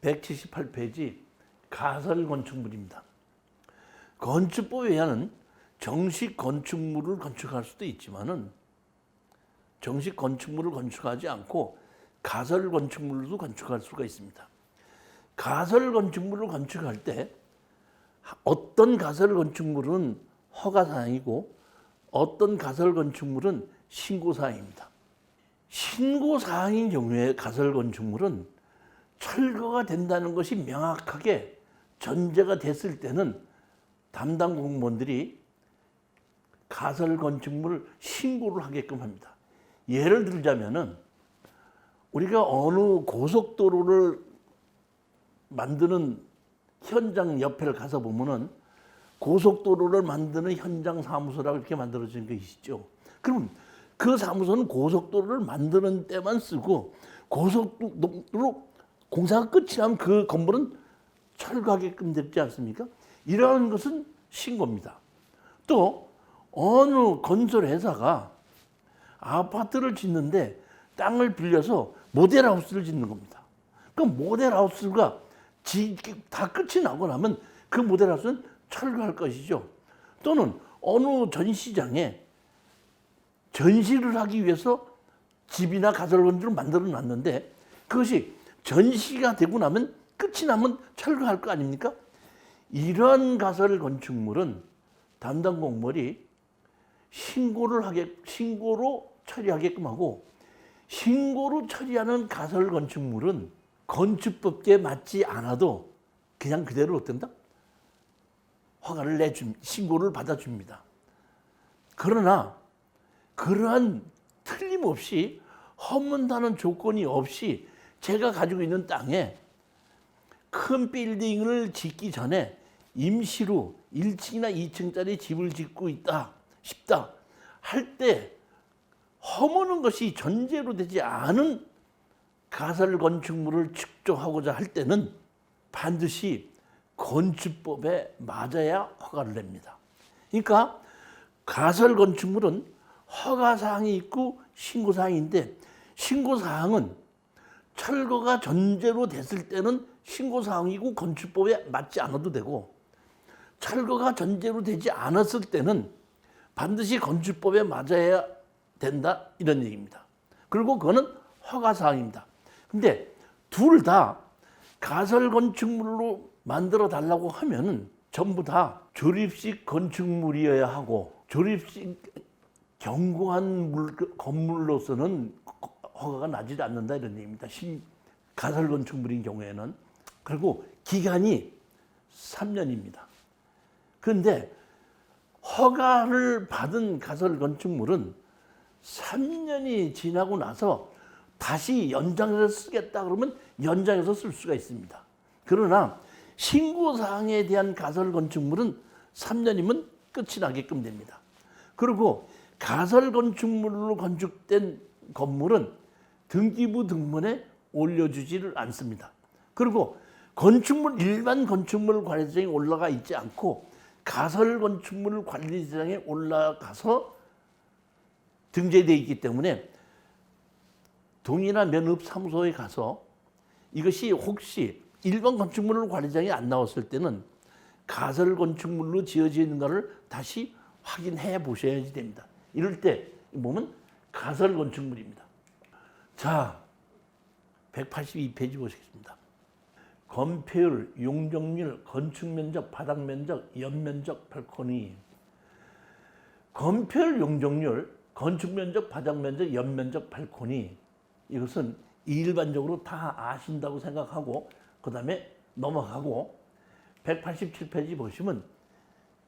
178페이지 가설 건축물입니다. 건축법에 의하는 정식 건축물을 건축할 수도 있지만은 정식 건축물을 건축하지 않고 가설 건축물도 건축할 수가 있습니다. 가설 건축물을 건축할 때 어떤 가설 건축물은 허가사항이고 어떤 가설 건축물은 신고사항입니다. 신고사항인 경우에 가설 건축물은 철거가 된다는 것이 명확하게 전제가 됐을 때는 담당 공무원들이 가설 건축물을 신고를 하게끔 합니다. 예를 들자면은 우리가 어느 고속도로를 만드는 현장 옆에 가서 보면은 고속도로를 만드는 현장 사무소라고 이렇게 만들어진 게 있죠. 그럼 그 사무소는 고속도로를 만드는 때만 쓰고 고속도로 공사가 끝이 나면 그 건물은 철거하게끔 되지 않습니까? 이러한 것은 신고입니다. 또 어느 건설회사가 아파트를 짓는데 땅을 빌려서 모델하우스를 짓는 겁니다. 그럼 모델하우스가 다 끝이 나고 나면 그 모델하우스는 철거할 것이죠. 또는 어느 전시장에 전시를 하기 위해서 집이나 가설 건물을 만들어 놨는데 그것이 전시가 되고 나면 끝이 나면 철거할 거 아닙니까? 이런 가설 건축물은 담당 공무원이 신고로 처리하게끔 하고, 신고로 처리하는 가설 건축물은 건축법계에 맞지 않아도 그냥 그대로 어떤다? 허가를 신고를 받아줍니다. 그러나 그러한 틀림없이 허문다는 조건이 없이 제가 가지고 있는 땅에 큰 빌딩을 짓기 전에 임시로 1층이나 2층짜리 집을 짓고 싶다 할 때 허무는 것이 전제로 되지 않은 가설 건축물을 축조하고자 할 때는 반드시 건축법에 맞아야 허가를 냅니다. 그러니까 가설 건축물은 허가사항이 있고 신고사항인데, 신고사항은 철거가 전제로 됐을 때는 신고사항이고 건축법에 맞지 않아도 되고, 철거가 전제로 되지 않았을 때는 반드시 건축법에 맞아야 된다, 이런 얘기입니다. 그리고 그거는 허가사항입니다. 근데 둘 다 가설 건축물로 만들어 달라고 하면은 전부 다 조립식 건축물이어야 하고, 조립식 견고한 건물로서는 허가가 나지 않는다, 이런 얘기입니다. 가설 건축물인 경우에는. 그리고 기간이 3년입니다. 그런데 허가를 받은 가설 건축물은 3년이 지나고 나서 다시 연장해서 쓰겠다 그러면 연장해서 쓸 수가 있습니다. 그러나 신고사항에 대한 가설 건축물은 3년이면 끝이 나게끔 됩니다. 그리고 가설 건축물로 건축된 건물은 등기부 등본에 올려주지를 않습니다. 그리고 일반 건축물 관리자장에 올라가 있지 않고 가설 건축물 관리자장에 올라가서 등재되어 있기 때문에 동이나 면업사무소에 가서 이것이 혹시 일반 건축물 관리장이 안 나왔을 때는 가설 건축물로 지어져 있는가를 다시 확인해 보셔야 됩니다. 이럴 때 보면 가설 건축물입니다. 자, 182페이지 보시겠습니다. 건폐율, 용적률, 건축면적, 바닥면적, 연면적, 발코니. 건폐율, 용적률, 건축면적, 바닥면적, 연면적, 발코니. 이것은 일반적으로 다 아신다고 생각하고 그 다음에 넘어가고, 187페이지 보시면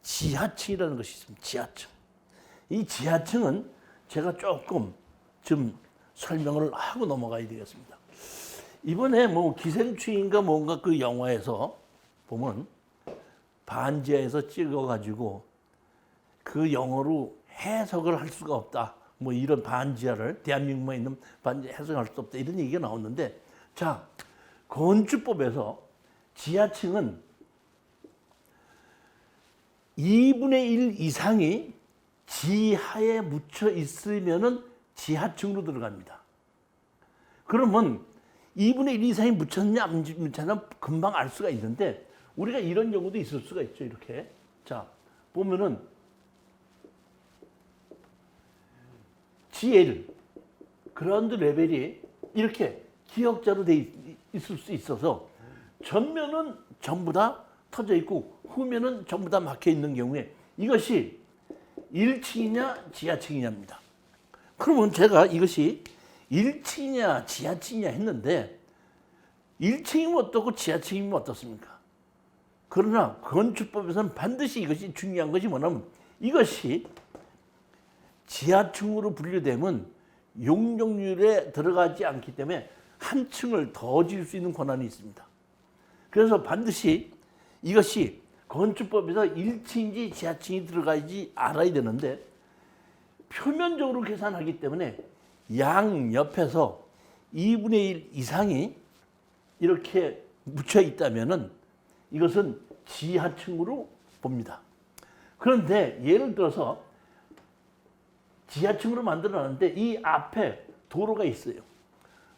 지하층이라는 것이 있습니다. 지하층. 이 지하층은 제가 조금 좀 설명을 하고 넘어가야 되겠습니다. 이번에 기생충인가 뭔가 그 영화에서 보면 반지하에서 찍어가지고 그 영어로 해석을 할 수가 없다. 이런 반지하를 대한민국만 있는 반지하 해석할 수 없다. 이런 얘기가 나오는데, 자, 건축법에서 지하층은 2분의 1 이상이 지하에 묻혀 있으면은 지하층으로 들어갑니다. 그러면 2분의 1 이상이 묻혔냐 안 묻혔냐 금방 알 수가 있는데 우리가 이런 경우도 있을 수가 있죠. 이렇게. 자, 보면은 GL 그라운드 레벨이 이렇게 기역자로 돼 있을 수 있어서 전면은 전부 다 터져 있고 후면은 전부 다 막혀 있는 경우에 이것이 1층이냐 지하층이냐입니다. 그러면 제가 이것이 1층이냐 지하층이냐 했는데 1층이면 어떻고 지하층이면 어떻습니까? 그러나 건축법에서는 반드시 이것이 중요한 것이 뭐냐면 이것이 지하층으로 분류되면 용적률에 들어가지 않기 때문에 한 층을 더 지을 수 있는 권한이 있습니다. 그래서 반드시 이것이 건축법에서 1층인지 지하층이 들어가야지 알아야 되는데 표면적으로 계산하기 때문에 양 옆에서 2분의 1 이상이 이렇게 묻혀 있다면은 이것은 지하층으로 봅니다. 그런데 예를 들어서 지하층으로 만들어놨는데 이 앞에 도로가 있어요.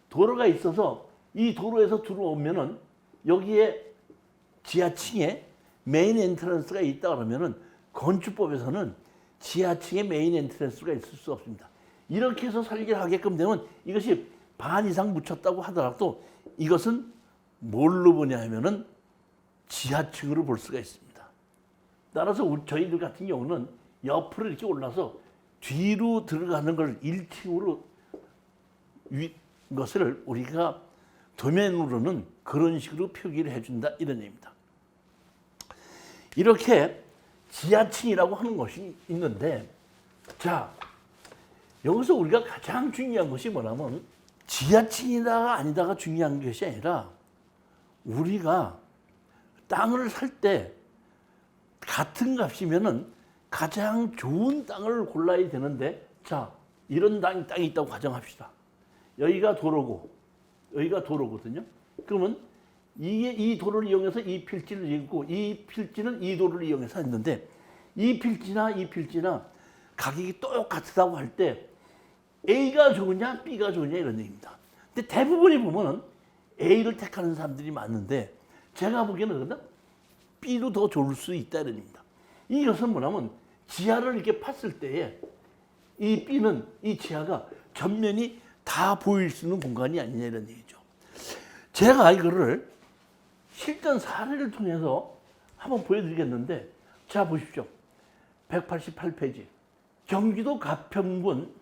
도로가 있어서 이 도로에서 들어오면은 여기에 지하층에 메인 엔트런스가 있다 그러면은 건축법에서는 지하층에 메인 엔트런스가 있을 수 없습니다. 이렇게 해서 설계를 하게끔 되면 이것이 반 이상 묻혔다고 하더라도 이것은 뭘로 보냐 하면은 지하층으로 볼 수가 있습니다. 따라서 저희들 같은 경우는 옆으로 이렇게 올라서 뒤로 들어가는 걸 1층으로 것을 우리가 도면으로는 그런 식으로 표기를 해준다 이런 얘기입니다. 이렇게 지하층이라고 하는 것이 있는데 자 여기서 우리가 가장 중요한 것이 뭐냐면 지하층이다가 아니다가 중요한 것이 아니라 우리가 땅을 살 때 같은 값이면은 가장 좋은 땅을 골라야 되는데 자 이런 땅이 있다고 가정합시다. 여기가 도로고 여기가 도로거든요. 그러면 이 도로를 이용해서 이 필지를 짓고 이 필지는 이 도로를 이용해서 했는데 이 필지나 가격이 똑같다고 할 때 A가 좋으냐 B가 좋으냐 이런 얘기입니다. 근데 대부분이 보면은 A를 택하는 사람들이 많은데 제가 보기에는 B도 더 좋을 수 있다 이런 얘기입니다. 이것은 뭐냐면 지하를 이렇게 팠을 때에 이 B는 이 지하가 전면이 다 보일 수 있는 공간이 아니냐 이런 얘기죠. 제가 이거를 실전 사례를 통해서 한번 보여드리겠는데 자 보십시오. 188페이지 경기도 가평군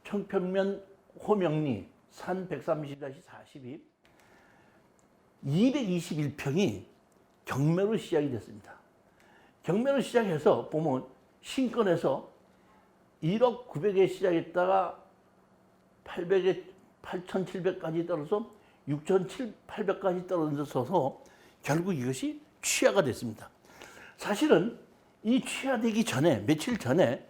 청평면 호명리 산 130-42 221평이 경매로 시작이 됐습니다. 경매로 시작해서 보면 신권에서 1억 900에 시작했다가 800에 8,700까지 떨어져서 6,800까지 떨어져서 결국 이것이 취하가 됐습니다. 사실은 이 취하되기 전에 며칠 전에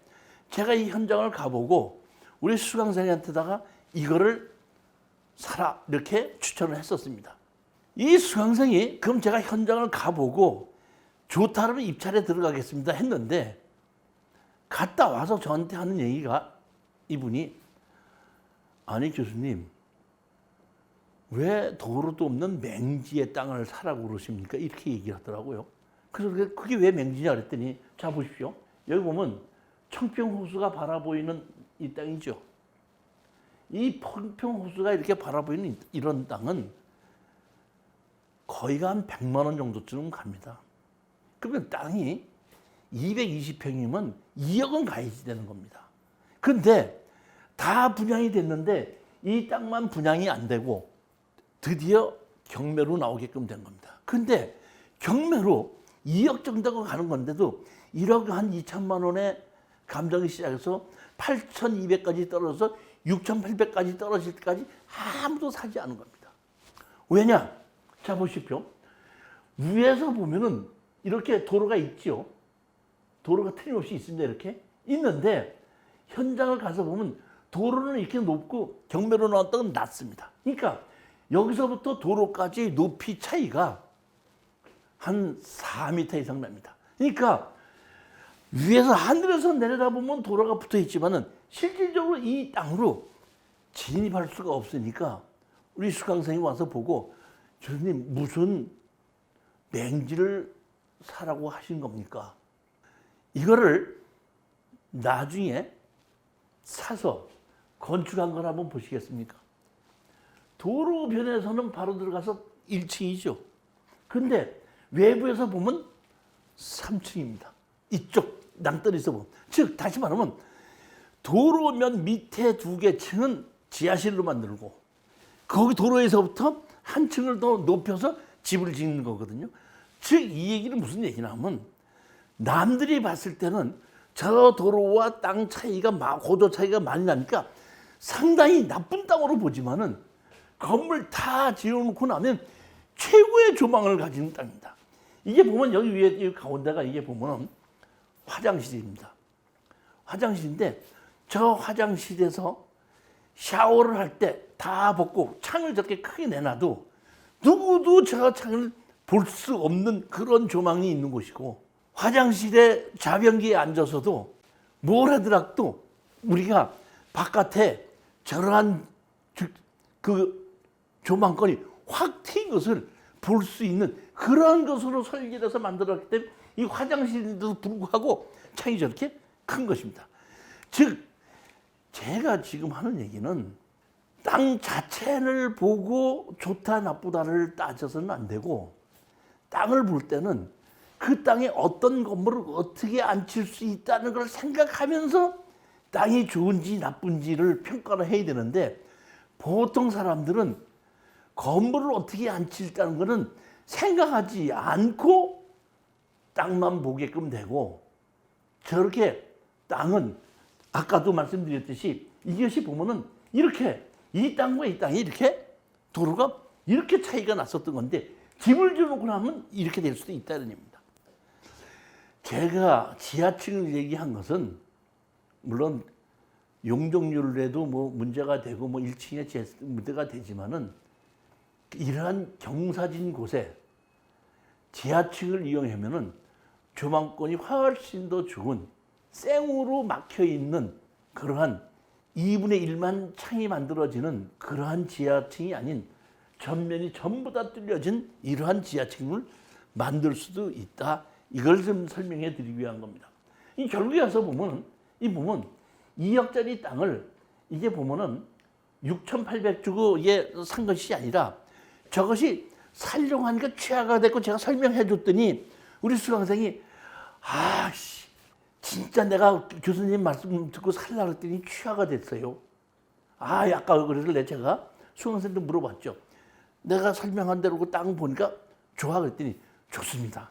제가 이 현장을 가보고 우리 수강생한테다가 이거를 사라 이렇게 추천을 했었습니다. 이 수강생이 그럼 제가 현장을 가보고 좋다 그러면 입찰에 들어가겠습니다 했는데 갔다 와서 저한테 하는 얘기가 이분이 아니 교수님 왜 도로도 없는 맹지의 땅을 사라고 그러십니까? 이렇게 얘기하더라고요. 그래서 그게 왜 맹지냐 그랬더니 자 보십시오. 여기 보면 청평호수가 바라보이는 이 땅이죠. 이 청평호수가 이렇게 바라보이는 이런 땅은 거의가 한 100만 원 정도쯤 갑니다. 그러면 땅이 220평이면 2억은 가야지 되는 겁니다. 그런데 다 분양이 됐는데 이 땅만 분양이 안 되고 드디어 경매로 나오게끔 된 겁니다. 근데 경매로 2억 정도가 가는 건데도 1억 한 2천만 원에 감정이 시작해서 8,200까지 떨어져서 6,800까지 떨어질 때까지 아무도 사지 않은 겁니다. 왜냐? 자 보십시오. 위에서 보면은 이렇게 도로가 있죠. 도로가 틀림없이 있습니다. 이렇게 있는데 현장을 가서 보면 도로는 이렇게 높고 경매로 나왔던 건 낮습니다. 그러니까 여기서부터 도로까지 높이 차이가 한 4m 이상 납니다. 그러니까 위에서 하늘에서 내려다보면 도로가 붙어 있지만은 실질적으로 이 땅으로 진입할 수가 없으니까 우리 수강생이 와서 보고 교수님 무슨 맹지를 사라고 하신 겁니까? 이거를 나중에 사서 건축한 걸 한번 보시겠습니까? 도로변에서는 바로 들어가서 1층이죠. 근데 외부에서 보면 3층입니다. 이쪽 낭떠러지에서 보면. 즉 다시 말하면 도로면 밑에 2개 층은 지하실로 만들고 거기 도로에서부터 한 층을 더 높여서 집을 짓는 거거든요. 즉 이 얘기는 무슨 얘기냐면 남들이 봤을 때는 저 도로와 땅 차이가 고도 차이가 많이 나니까 상당히 나쁜 땅으로 보지만은 건물 다 지어놓고 나면 최고의 조망을 가지는 땅입니다. 이게 보면 여기 위에 이 가운데가 이게 보면 화장실입니다. 화장실인데 저 화장실에서 샤워를 할 때 다 벗고 창을 저렇게 크게 내놔도 누구도 저 창을 볼 수 없는 그런 조망이 있는 곳이고 화장실에 자변기에 앉아서도 뭘 하더라도 우리가 바깥에 저러한 그 조망권이 확 트인 것을 볼 수 있는 그런 것으로 설계해서 만들었기 때문에 이 화장실인데도 불구하고 창이 저렇게 큰 것입니다. 즉 제가 지금 하는 얘기는 땅 자체를 보고 좋다 나쁘다를 따져서는 안 되고 땅을 볼 때는 그 땅에 어떤 건물을 어떻게 앉힐 수 있다는 걸 생각하면서 땅이 좋은지 나쁜지를 평가를 해야 되는데 보통 사람들은 건물을 어떻게 앉힐다는 것은 생각하지 않고 땅만 보게끔 되고 저렇게 땅은 아까도 말씀드렸듯이 이것이 보면은 이렇게 이 땅과 이 땅이 이렇게 도로가 이렇게 차이가 났었던 건데 집을 지어놓고 나면 이렇게 될 수도 있다는 얘기입니다. 제가 지하층을 얘기한 것은 물론 용적률에도 뭐 문제가 되고 뭐 1층에 문제가 되지만은 이러한 경사진 곳에 지하층을 이용하면은 조망권이 훨씬 더 좋은 생으로 막혀 있는 그러한 2분의 1만 창이 만들어지는 그러한 지하층이 아닌 전면이 전부 다 뚫려진 이러한 지하층을 만들 수도 있다. 이걸 좀 설명해 드리기 위한 겁니다. 이 결국에 와서 보면 이 보면 2억짜리 땅을 이게 보면은 6,800주고 산 것이 아니라 저것이 살려고 하니까 취하가 됐고 제가 설명해 줬더니 우리 수강생이 아씨 진짜 내가 교수님 말씀 듣고 살려고 했더니 취하가 됐어요. 아까 그래서 제가 수강생한테 물어봤죠. 내가 설명한 대로 그 땅 보니까 좋아 그랬더니 좋습니다.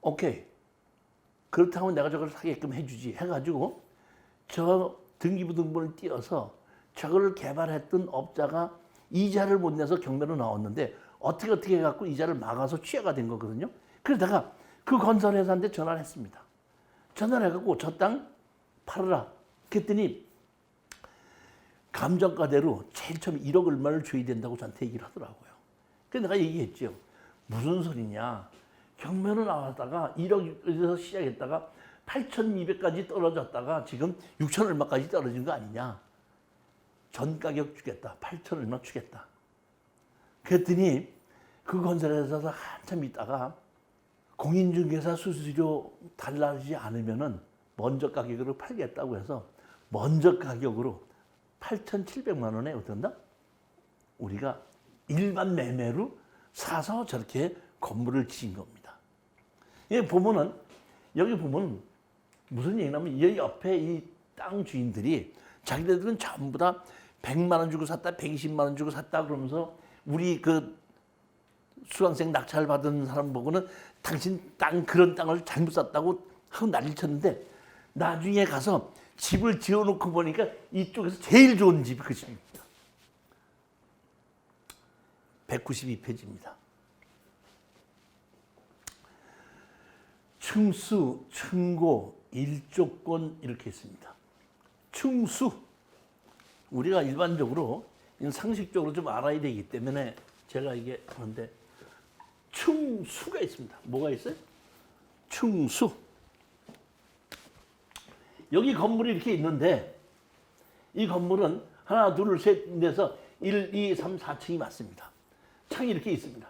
오케이. 그렇다면 내가 저걸 사게끔 해주지 해가지고 저 등기부등본을 띄어서 저걸 개발했던 업자가 이자를 못 내서 경매로 나왔는데 어떻게 해갖고 이자를 막아서 취하가 된 거거든요. 그러다가 그 건설회사한테 전화를 했습니다. 전화를 해갖고 저 땅 팔아라. 그랬더니 감정가대로 제일 처음 1억 얼마를 줘야 된다고 저한테 얘기를 하더라고요. 그래서 내가 얘기했죠. 무슨 소리냐. 경매로 나왔다가 1억에서 시작했다가 8,200까지 떨어졌다가 지금 6천 얼마까지 떨어진 거 아니냐. 전 가격 주겠다. 8천 얼마 주겠다. 그랬더니 그 건설회사에서 한참 있다가 공인중개사 수수료 달라지지 않으면은 먼저 가격으로 팔겠다고 해서 먼저 가격으로 8,700만 원에 어떤다? 우리가 일반 매매로 사서 저렇게 건물을 지은 겁니다. 여기 보면은 여기 보면 무슨 얘기냐면 여기 옆에 이 땅 주인들이 자기네들은 전부 다 100만 원 주고 샀다, 120만 원 주고 샀다 그러면서 우리 그 수강생 낙찰 받은 사람 보고는 당신 땅 그런 땅을 잘못 샀다고 하고 난리 쳤는데 나중에 가서 집을 지어놓고 보니까 이쪽에서 제일 좋은 집이 그 집입니다. 192페이지입니다. 층수, 층고, 일조권 이렇게 있습니다. 층수 우리가 일반적으로 상식적으로 좀 알아야 되기 때문에 제가 이게 하는데 층수가 있습니다. 뭐가 있어요? 층수. 여기 건물이 이렇게 있는데 이 건물은 하나, 둘, 셋 내서 1, 2, 3, 4층이 맞습니다. 창이 이렇게 있습니다.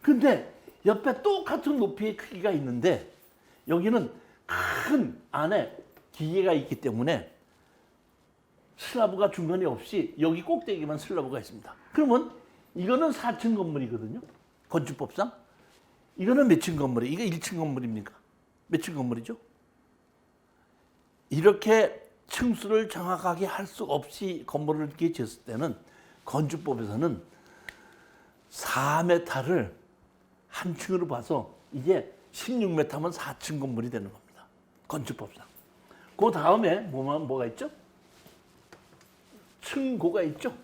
근데 옆에 똑같은 높이의 크기가 있는데 여기는 큰 안에 기계가 있기 때문에 슬라브가 중간에 없이 여기 꼭대기만 슬라브가 있습니다. 그러면 이거는 4층 건물이거든요. 건축법상. 이거는 몇 층 건물이에요? 이거 1층 건물입니까? 몇 층 건물이죠? 이렇게 층수를 정확하게 할 수 없이 건물을 이렇게 지었을 때는 건축법에서는 4m를 한 층으로 봐서 이게 16m면 4층 건물이 되는 겁니다. 건축법상. 그 다음에 뭐가 있죠? 층고가 있죠?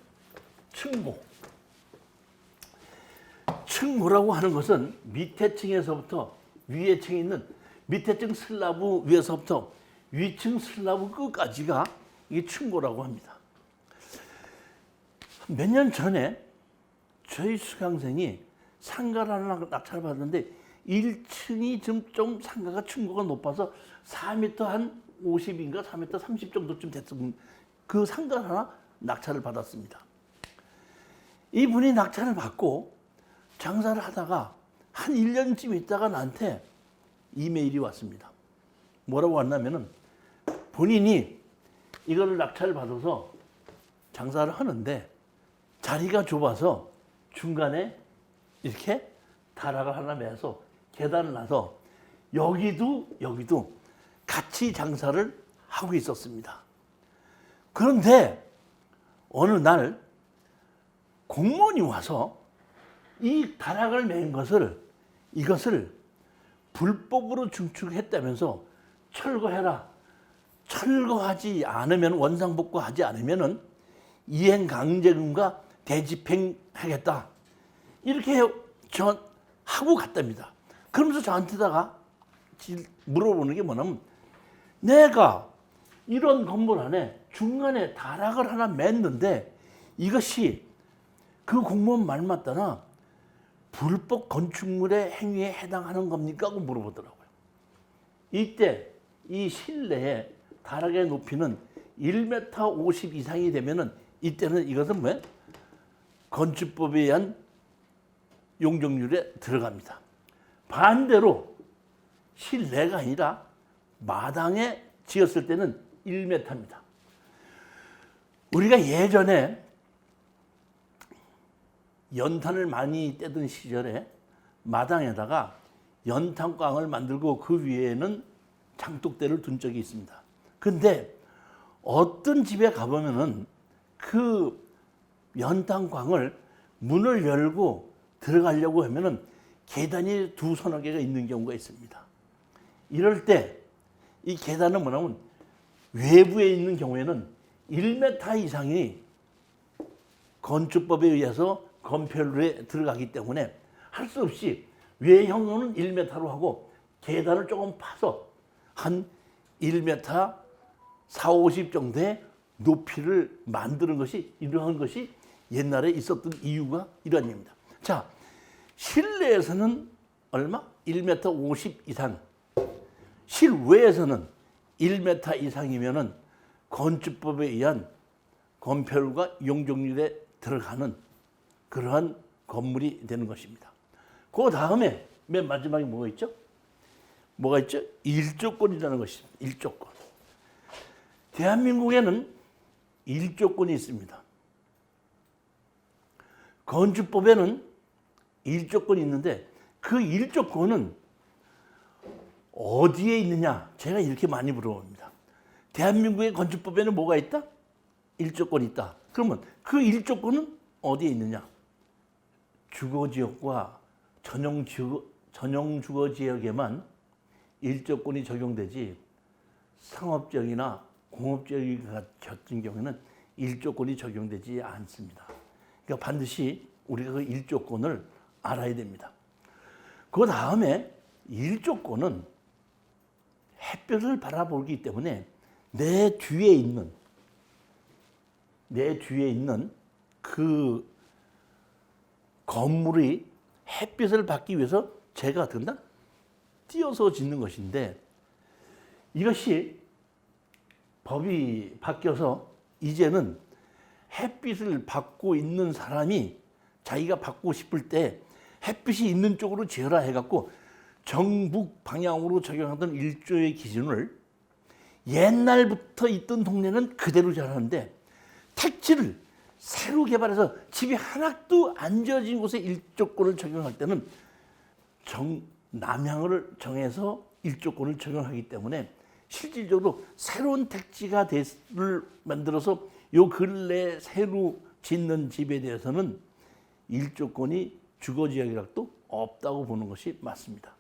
층고. 층고라고 하는 것은 밑에 층에서부터 위에 층에 있는 밑에 층 슬라브 위에서부터 위층 슬라브 끝까지가 이게 층고라고 합니다. 몇 년 전에 저희 수강생이 상가를 하나 낙찰을 받았는데 1층이 좀 상가가 층고가 높아서 4m 한 50인가 4m 30 정도쯤 됐으면 그 상가를 하나 낙찰을 받았습니다. 이분이 낙찰을 받고 장사를 하다가 한 1년쯤 있다가 나한테 이메일이 왔습니다. 뭐라고 왔냐면은 본인이 이거를 낙찰을 받아서 장사를 하는데 자리가 좁아서 중간에 이렇게 다락을 하나 매서 계단을 놔서 여기도 같이 장사를 하고 있었습니다. 그런데 어느 날 공무원이 와서 이 다락을 맨 이것을 불법으로 증축했다면서 철거해라. 철거하지 않으면 원상복구하지 않으면은 이행강제금과 대집행하겠다. 이렇게 하고 갔답니다. 그러면서 저한테다가 물어보는 게 뭐냐면 내가 이런 건물 안에 중간에 다락을 하나 맸는데 이것이 그 공무원 말 맞다나 불법 건축물의 행위에 해당하는 겁니까? 하고 물어보더라고요. 이때 이 실내에 다락의 높이는 1m 50 이상이 되면은 이때는 이것은 뭐야? 건축법에 의한 용적률에 들어갑니다. 반대로 실내가 아니라 마당에 지었을 때는 1m입니다. 우리가 예전에 연탄을 많이 떼던 시절에 마당에다가 연탄광을 만들고 그 위에는 장독대를 둔 적이 있습니다. 근데 어떤 집에 가보면은 그 연탄광을 문을 열고 들어가려고 하면은 계단이 두 서너 개가 있는 경우가 있습니다. 이럴 때 이 계단은 뭐냐면 외부에 있는 경우에는 1m 이상이 건축법에 의해서 건폐율에 들어가기 때문에 할 수 없이 외형은 1m로 하고 계단을 조금 파서 한 1m 4, 50 정도의 높이를 만드는 것이 이러한 것이 옛날에 있었던 이유가 이런 얘기입니다. 자, 실내에서는 얼마? 1m 50 이상. 실외에서는 1m 이상이면은 건축법에 의한 건폐율과 용적률에 들어가는 그러한 건물이 되는 것입니다. 그 다음에 맨 마지막에 뭐가 있죠? 뭐가 있죠? 일조권이라는 것입니다. 일조권. 대한민국에는 일조권이 있습니다. 건축법에는 일조권이 있는데 그 일조권은 어디에 있느냐? 제가 이렇게 많이 물어봅니다. 대한민국의 건축법에는 뭐가 있다? 일조권이 있다. 그러면 그 일조권은 어디에 있느냐? 주거지역과 전용주거지역에만 일조권이 적용되지 상업지역이나 공업지역 같은 경우에는 일조권이 적용되지 않습니다. 그러니까 반드시 우리가 그 일조권을 알아야 됩니다. 그 다음에 일조권은 햇볕을 바라보기 때문에 내 뒤에 있는 그 건물이 햇빛을 받기 위해서 제가 어떻게 띄어서 짓는 것인데 이것이 법이 바뀌어서 이제는 햇빛을 받고 있는 사람이 자기가 받고 싶을 때 햇빛이 있는 쪽으로 지어라 해갖고 정북 방향으로 적용하던 일조의 기준을 옛날부터 있던 동네는 그대로 잘하는데 택지를 새로 개발해서 집이 하나도 안 지어진 곳에 일조권을 적용할 때는 남향을 정해서 일조권을 적용하기 때문에 실질적으로 새로운 택지가 만들어서 요 근래 새로 짓는 집에 대해서는 일조권이 주거지역이라도 없다고 보는 것이 맞습니다.